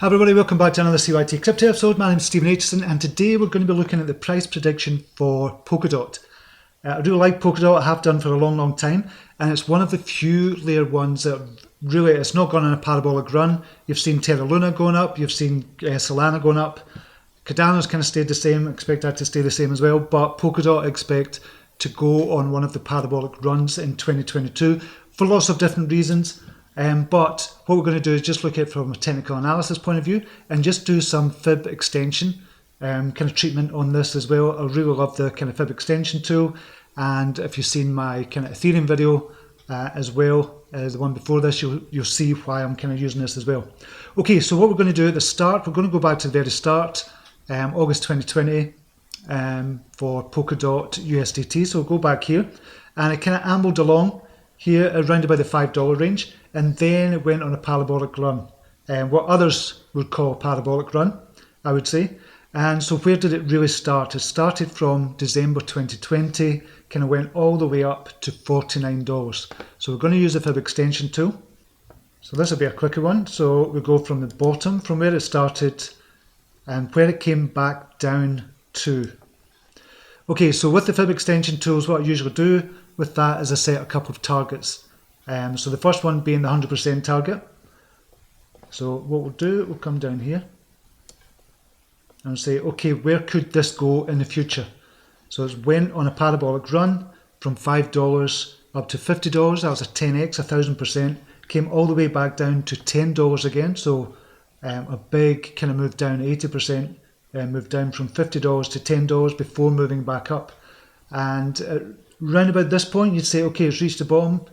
Hi everybody, welcome back to another CYT-Crypto episode. My name is Stephen Aitchison and today we're going to be looking at the price prediction for Polkadot. I really like Polkadot, I have done for a long time, and it's one of the few layer ones that really, it's not gone on a parabolic run. You've seen Terra Luna going up, you've seen Solana going up, Cardano's kind of stayed the same, expect that to stay the same as well, but Polkadot I expect to go on one of the parabolic runs in 2022 for lots of different reasons. But what we're going to do is just look at it from a technical analysis point of view and just do some fib extension kind of treatment on this as well. I really love the kind of fib extension tool, and if you've seen my kind of Ethereum video as well as the one before this, you'll see why I'm kind of using this as well. Okay, so what we're going to do at the start, we're going to go back to the very start, August 2020 for Polkadot USDT. So we'll go back here, and it kind of ambled along here around about the $5 range, and then it went on a parabolic run, what others would call a parabolic run, I would say. And so where did it really start? It started from December 2020, kind of went all the way up to $49. So we're going to use the fib extension tool. So this will be a quicker one. So we go from the bottom, from where it started and where it came back down to. Okay, so with the fib extension tools, what I usually do with that is I set a couple of targets. So the first one being the 100% target. So what we'll do, we'll come down here and say, okay, where could this go in the future? So it went on a parabolic run from $5 up to $50. That was a 10x, 1000%. Came all the way back down to $10 again. So a big kind of move down, 80%. Moved down from $50 to $10 before moving back up. And round about this point, you'd say, okay, it's reached the bottom.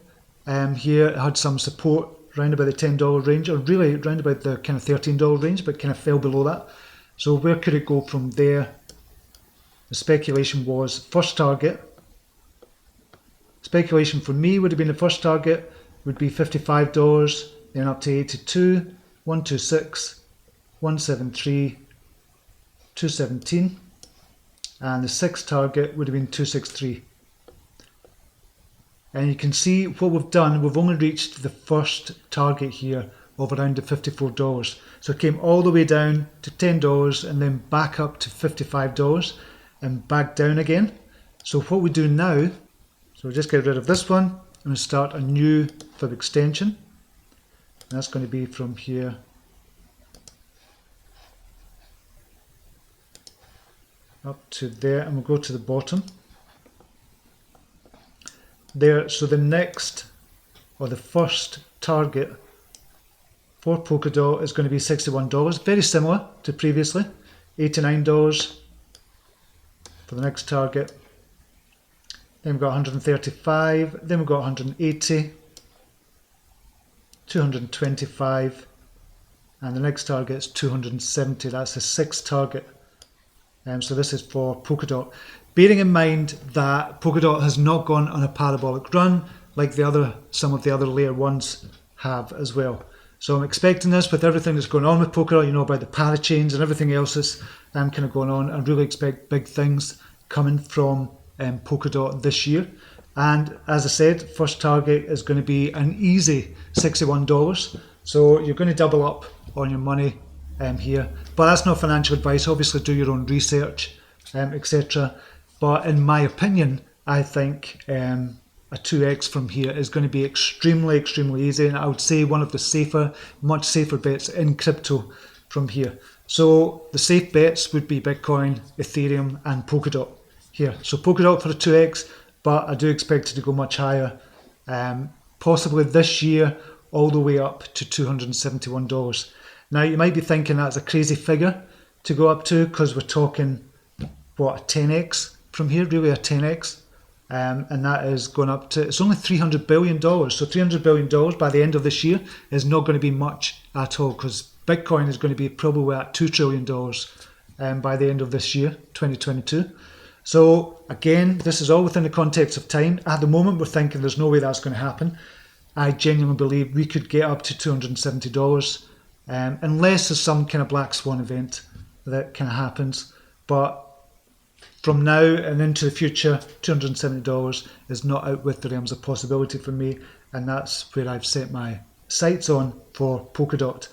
Here it had some support round about the $10 range, or really round about the kind of $13 range, but kind of fell below that. So where could it go from there? The speculation was first target. Speculation for me would have been the first target would be $55, then up to 82, 126, 173, 217, and the sixth target would have been 263. And you can see what we've done, we've only reached the first target here of around the $54. So it came all the way down to $10 and then back up to $55 and back down again. So what we do now, so we'll just get rid of this one and start a new fib extension. And that's going to be from here up to there, and we'll go to the bottom there. So the next, or the first target for Polkadot is going to be $61, very similar to previously. $89 for the next target. Then we've got 135, then we've got 180, 225, and the next target is 270. That's the sixth target. So this is for Polkadot. Bearing in mind that Polkadot has not gone on a parabolic run like some of the other layer ones have as well. So I'm expecting this with everything that's going on with Polkadot, you know, about the parachains and everything else that's kind of going on. I really expect big things coming from Polkadot this year. And as I said, first target is going to be an easy $61. So you're going to double up on your money here, but that's not financial advice. Obviously do your own research, etc. But in my opinion, I think a 2x from here is going to be extremely easy, and I would say one of the much safer bets in crypto from here. So the safe bets would be Bitcoin, Ethereum and Polkadot here. So Polkadot for a 2x, but I do expect it to go much higher, possibly this year all the way up to $271. Now you might be thinking that's a crazy figure to go up to, because we're talking, what, a 10x from here, really a 10x, and that is going up to, it's only $300 billion, so $300 billion by the end of this year is not going to be much at all, because Bitcoin is going to be probably at $2 trillion by the end of this year, 2022. So again, this is all within the context of time. At the moment we're thinking there's no way that's going to happen. I genuinely believe we could get up to $270, unless there's some kind of black swan event that kind of happens. But from now and into the future, $270 is not out with the realms of possibility for me, and that's where I've set my sights on for Polkadot.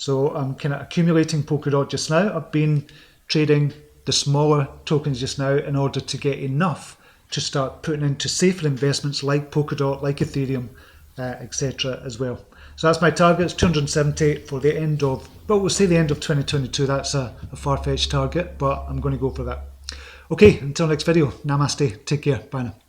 So I'm kind of accumulating Polkadot just now. I've been trading the smaller tokens just now in order to get enough to start putting into safer investments like Polkadot, like Ethereum, etc. as well. So that's my target. It's 270 for the end of, well, we'll say the end of 2022. That's a far-fetched target, but I'm going to go for that. Okay, until next video, namaste, take care, bye now.